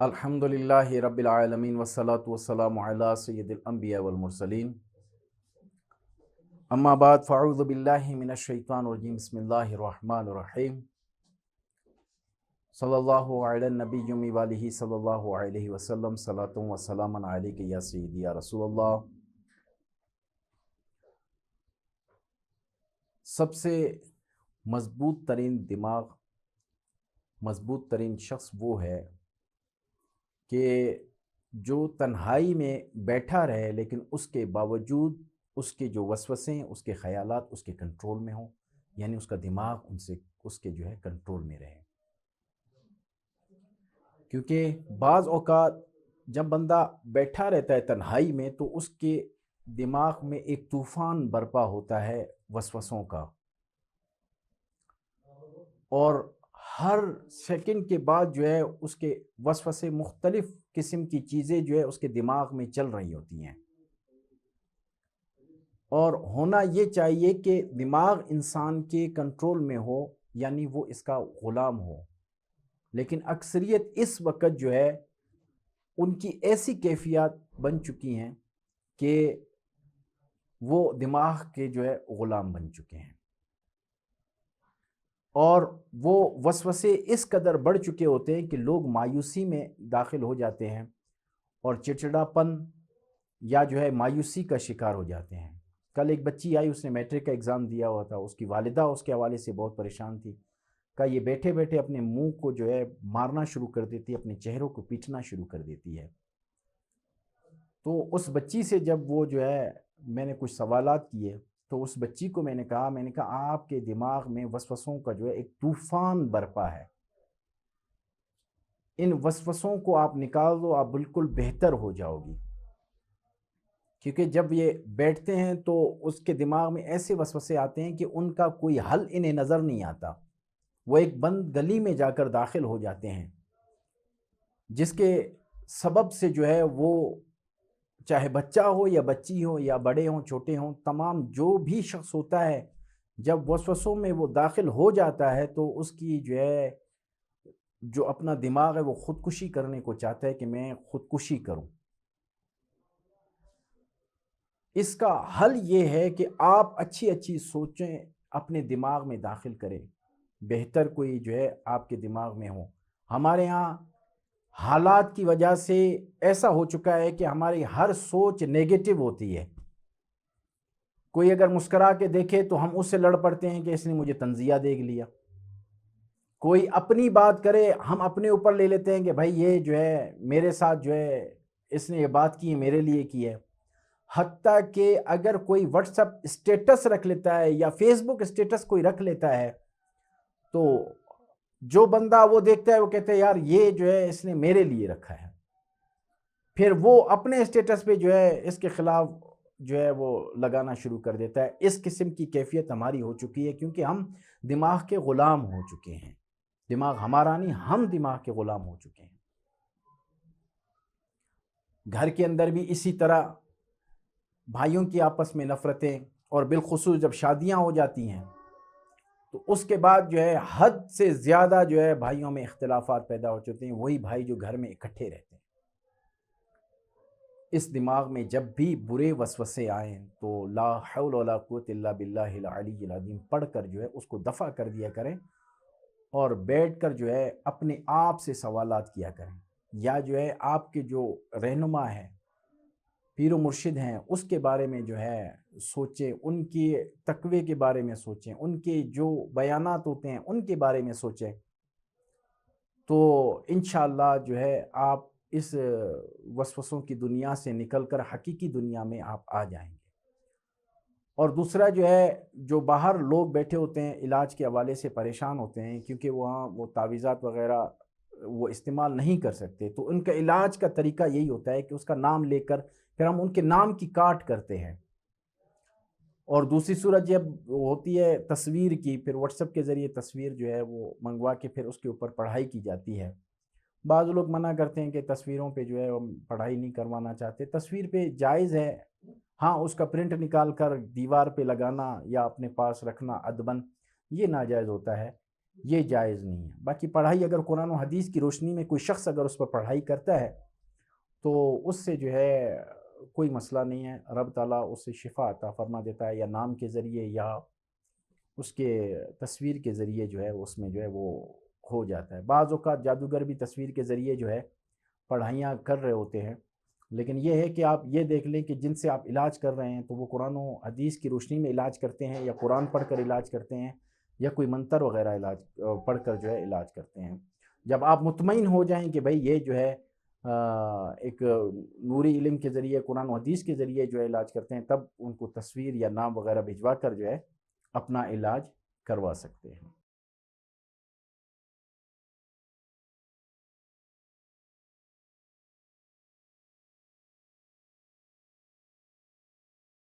الحمدللہ رب العالمین والصلاة والسلام علی سید الانبیاء والمرسلین اما بعد فاعوذ باللہ من الشیطان الرجیم بسم اللہ الرحمن الرحیم صلی اللہ علی النبی والہ صلی اللہ علیہ وسلم صلاۃ و سلام علیک یا سیدی یا رسول اللہ۔ سب سے مضبوط ترین دماغ، مضبوط ترین شخص وہ ہے کہ جو تنہائی میں بیٹھا رہے لیکن اس کے باوجود اس کے جو وسوسے، اس کے خیالات اس کے کنٹرول میں ہوں، یعنی اس کا دماغ اس کے جو ہے کنٹرول میں رہے۔ کیونکہ بعض اوقات جب بندہ بیٹھا رہتا ہے تنہائی میں تو اس کے دماغ میں ایک طوفان برپا ہوتا ہے وسوسوں کا، اور ہر سیکنڈ کے بعد جو ہے اس کے وسوسے مختلف قسم کی چیزیں جو ہے اس کے دماغ میں چل رہی ہوتی ہیں، اور ہونا یہ چاہیے کہ دماغ انسان کے کنٹرول میں ہو، یعنی وہ اس کا غلام ہو، لیکن اکثریت اس وقت جو ہے ان کی ایسی کیفیات بن چکی ہیں کہ وہ دماغ کے جو ہے غلام بن چکے ہیں، اور وہ وسوسے اس قدر بڑھ چکے ہوتے ہیں کہ لوگ مایوسی میں داخل ہو جاتے ہیں اور چڑچڑاپن یا جو ہے مایوسی کا شکار ہو جاتے ہیں۔ کل ایک بچی آئی، اس نے میٹرک کا ایگزام دیا ہوا تھا، اس کی والدہ اس کے حوالے سے بہت پریشان تھی، کہ یہ بیٹھے بیٹھے اپنے منہ کو جو ہے مارنا شروع کر دیتی ہے، اپنے چہروں کو پیٹنا شروع کر دیتی ہے۔ تو اس بچی سے جب وہ جو ہے میں نے کچھ سوالات کیے تو اس بچی کو میں نے کہا آپ کے دماغ میں وسوسوں کا جو ہے ایک طوفان برپا ہے، ان وسوسوں کو آپ نکال دو، آپ بالکل بہتر ہو جاؤ گی۔ کیونکہ جب یہ بیٹھتے ہیں تو اس کے دماغ میں ایسے وسوسے آتے ہیں کہ ان کا کوئی حل انہیں نظر نہیں آتا، وہ ایک بند گلی میں جا کر داخل ہو جاتے ہیں، جس کے سبب سے جو ہے وہ چاہے بچہ ہو یا بچی ہو یا بڑے ہوں چھوٹے ہوں، تمام جو بھی شخص ہوتا ہے جب وسوسوں میں وہ داخل ہو جاتا ہے تو اس کی جو ہے جو اپنا دماغ ہے وہ خودکشی کرنے کو چاہتا ہے کہ میں خودکشی کروں۔ اس کا حل یہ ہے کہ آپ اچھی اچھی سوچیں اپنے دماغ میں داخل کریں، بہتر کوئی جو ہے آپ کے دماغ میں ہو۔ ہمارے ہاں حالات کی وجہ سے ایسا ہو چکا ہے کہ ہماری ہر سوچ نیگیٹو ہوتی ہے۔ کوئی اگر مسکرا کے دیکھے تو ہم اس سے لڑ پڑتے ہیں کہ اس نے مجھے تنزیہ دیکھ لیا، کوئی اپنی بات کرے ہم اپنے اوپر لے لیتے ہیں کہ بھائی یہ جو ہے میرے ساتھ جو ہے اس نے یہ بات کی ہے، میرے لیے کی ہے۔ حتیٰ کہ اگر کوئی واٹس ایپ اسٹیٹس رکھ لیتا ہے یا فیس بک اسٹیٹس کوئی رکھ لیتا ہے تو جو بندہ وہ دیکھتا ہے وہ کہتا ہے یار یہ جو ہے اس نے میرے لیے رکھا ہے، پھر وہ اپنے اسٹیٹس پہ جو ہے اس کے خلاف جو ہے وہ لگانا شروع کر دیتا ہے۔ اس قسم کی کیفیت ہماری ہو چکی ہے کیونکہ ہم دماغ کے غلام ہو چکے ہیں، دماغ ہمارا نہیں، ہم دماغ کے غلام ہو چکے ہیں۔ گھر کے اندر بھی اسی طرح بھائیوں کی آپس میں نفرتیں، اور بالخصوص جب شادیاں ہو جاتی ہیں تو اس کے بعد جو ہے حد سے زیادہ جو ہے بھائیوں میں اختلافات پیدا ہو چکتے ہیں، وہی بھائی جو گھر میں اکٹھے رہتے ہیں۔ اس دماغ میں جب بھی برے وسوسے آئیں تو لا حول ولا قوت الا باللہ العلی العظیم پڑھ کر جو ہے اس کو دفع کر دیا کریں، اور بیٹھ کر جو ہے اپنے آپ سے سوالات کیا کریں، یا جو ہے آپ کے جو رہنما ہیں، پیر و مرشد ہیں، اس کے بارے میں جو ہے سوچیں، ان کے تقوی کے بارے میں سوچیں، ان کے جو بیانات ہوتے ہیں ان کے بارے میں سوچیں، تو انشاءاللہ جو ہے آپ اس وسوسوں کی دنیا سے نکل کر حقیقی دنیا میں آپ آ جائیں گے۔ اور دوسرا جو ہے جو باہر لوگ بیٹھے ہوتے ہیں علاج کے حوالے سے پریشان ہوتے ہیں کیونکہ وہاں وہ تعویذات وغیرہ وہ استعمال نہیں کر سکتے، تو ان کا علاج کا طریقہ یہی ہوتا ہے کہ اس کا نام لے کر پھر ہم ان کے نام کی کاٹ کرتے ہیں، اور دوسری صورت جب ہوتی ہے تصویر کی، پھر واٹس ایپ کے ذریعے تصویر جو ہے وہ منگوا کے پھر اس کے اوپر پڑھائی کی جاتی ہے۔ بعض لوگ منع کرتے ہیں کہ تصویروں پہ جو ہے ہم پڑھائی نہیں کروانا چاہتے، تصویر پہ جائز ہے، ہاں اس کا پرنٹ نکال کر دیوار پہ لگانا یا اپنے پاس رکھنا ادباً یہ ناجائز ہوتا ہے، یہ جائز نہیں ہے۔ باقی پڑھائی اگر قرآن و حدیث کی روشنی میں کوئی شخص اگر اس پر پڑھائی کرتا ہے تو اس سے جو ہے کوئی مسئلہ نہیں ہے، رب تعالیٰ اس سے شفا عطا فرما دیتا ہے، یا نام کے ذریعے یا اس کے تصویر کے ذریعے جو ہے اس میں جو ہے وہ ہو جاتا ہے۔ بعض اوقات جادوگر بھی تصویر کے ذریعے جو ہے پڑھائیاں کر رہے ہوتے ہیں، لیکن یہ ہے کہ آپ یہ دیکھ لیں کہ جن سے آپ علاج کر رہے ہیں تو وہ قرآن و حدیث کی روشنی میں علاج کرتے ہیں، یا قرآن پڑھ کر علاج کرتے ہیں، یا کوئی منتر وغیرہ علاج پڑھ کر جو ہے علاج کرتے ہیں۔ جب آپ مطمئن ہو جائیں کہ بھئی یہ جو ہے ایک نوری علم کے ذریعے قرآن و حدیث کے ذریعے جو ہے علاج کرتے ہیں، تب ان کو تصویر یا نام وغیرہ بھجوا کر جو ہے اپنا علاج کروا سکتے ہیں۔